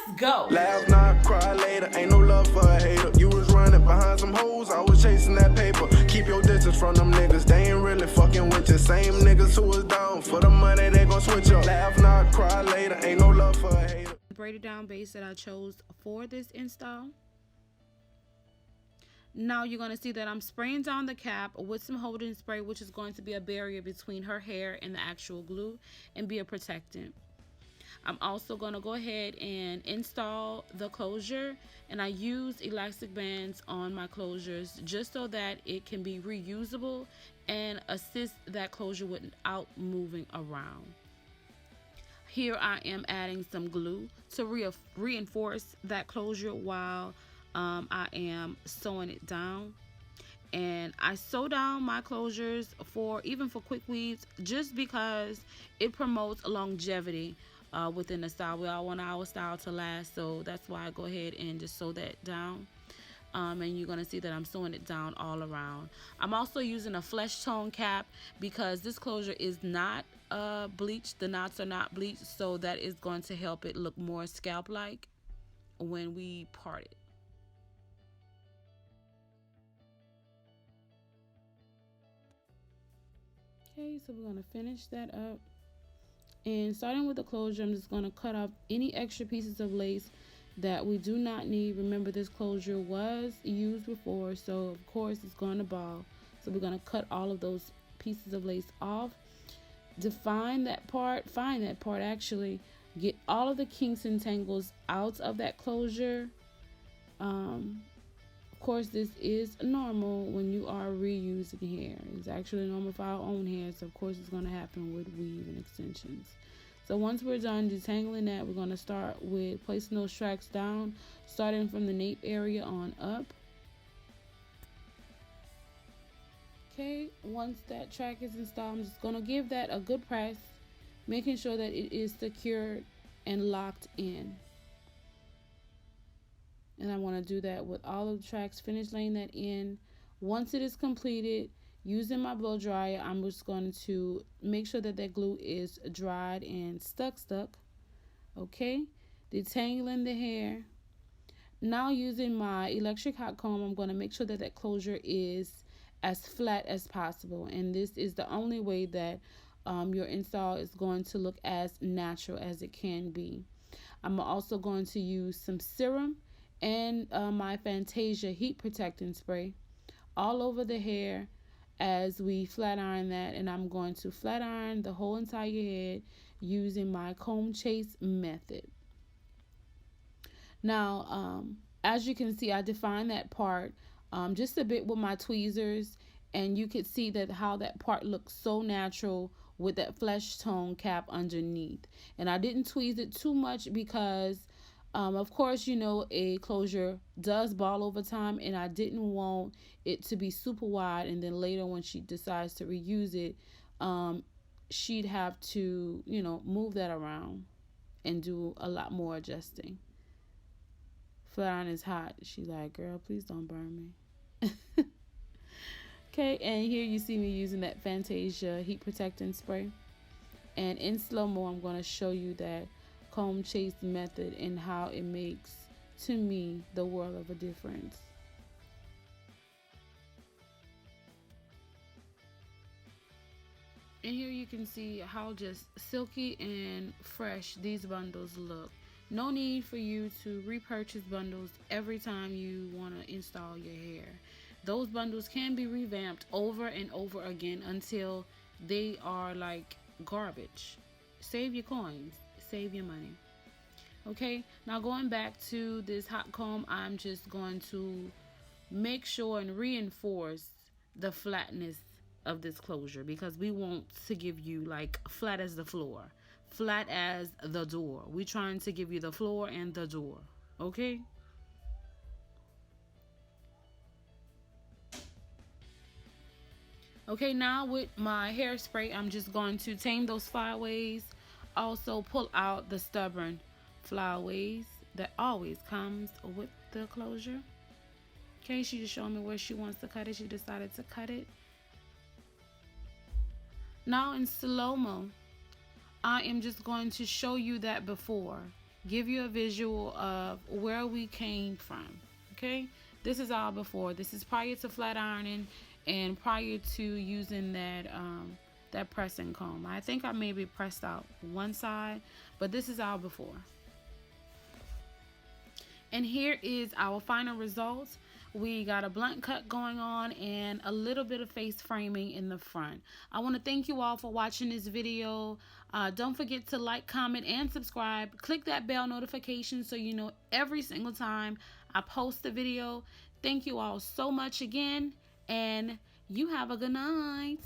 let's go. Laugh now, cry later, ain't no love for a hater. You was running behind some hoes, I was chasing that paper. Keep your distance from them niggas, they ain't really fucking with you. Same niggas who was down for the money, they gon' switch up. Laugh now, cry later, ain't no love for a hater. Braided down base that I chose for this install. Now you're going to see that I'm spraying down the cap with some holding spray, which is going to be a barrier between her hair and the actual glue and be a protectant. I'm also going to go ahead and install the closure, and I use elastic bands on my closures just so that it can be reusable and assist that closure without moving around. Here I am adding some glue to reinforce that closure while I am sewing it down. And I sew down my closures even for quick weaves just because it promotes longevity within the style. We all want our style to last, so that's why I go ahead and just sew that down. And you're gonna see that I'm sewing it down all around. I'm also using a flesh tone cap because this closure is not bleached. The knots are not bleached, so that is going to help it look more scalp like when we part it. Okay, so we're gonna finish that up, and starting with the closure, I'm just gonna cut off any extra pieces of lace that we do not need. Remember, this closure was used before, so of course it's going to ball, so we're going to cut all of those pieces of lace off. Find that part actually, get all of the kinks and tangles out of that closure. Of course, this is normal when you are reusing hair. It's actually normal for our own hair, so of course it's going to happen with weave and extensions. So once we're done detangling that, we're going to start with placing those tracks down, starting from the nape area on up. Okay, once that track is installed, I'm just going to give that a good press, making sure that it is secured and locked in. And I want to do that with all of the tracks, finish laying that in. Once it is completed, using my blow dryer, I'm just going to make sure that that glue is dried and stuck. Okay, detangling the hair. Now using my electric hot comb, I'm going to make sure that that closure is as flat as possible. And this is the only way that your install is going to look as natural as it can be. I'm also going to use some serum and my Fantasia heat protecting spray all over the hair as we flat iron that, and I'm going to flat iron the whole entire head using my comb chase method. Now, as you can see, I defined that part just a bit with my tweezers, and you could see that how that part looks so natural with that flesh tone cap underneath. And I didn't tweeze it too much because of course, you know, a closure does ball over time, and I didn't want it to be super wide, and then later when she decides to reuse it, she'd have to, you know, move that around and do a lot more adjusting. Flat iron is hot. She's like, girl, please don't burn me. Okay, and here you see me using that Fantasia heat protecting spray. And in slow-mo, I'm going to show you that comb chase method and how it makes, to me, the world of a difference. And here you can see how just silky and fresh these bundles look. No need for you to repurchase bundles every time you want to install your hair. Those bundles can be revamped over and over again until they are like garbage. Save your coins, save your money. Okay, now going back to this hot comb, I'm just going to make sure and reinforce the flatness of this closure, because we want to give you like flat as the floor, flat as the door. We're trying to give you the floor and the door. Okay. Okay, now with my hairspray, I'm just going to tame those flyaways. Also pull out the stubborn flyaways that always comes with the closure. Okay, she just showed me where she wants to cut it. She decided to cut it. Now in slow-mo, I am just going to show you that before. give you a visual of where we came from. Okay, this is all before. This is prior to flat ironing and prior to using that pressing comb. I think I maybe pressed out one side, but this is all before. And here is our final results. We got a blunt cut going on and a little bit of face framing in the front. I want to thank you all for watching this video. Don't forget to like, comment, and subscribe. Click that bell notification so you know every single time I post a video. Thank you all so much again, and you have a good night.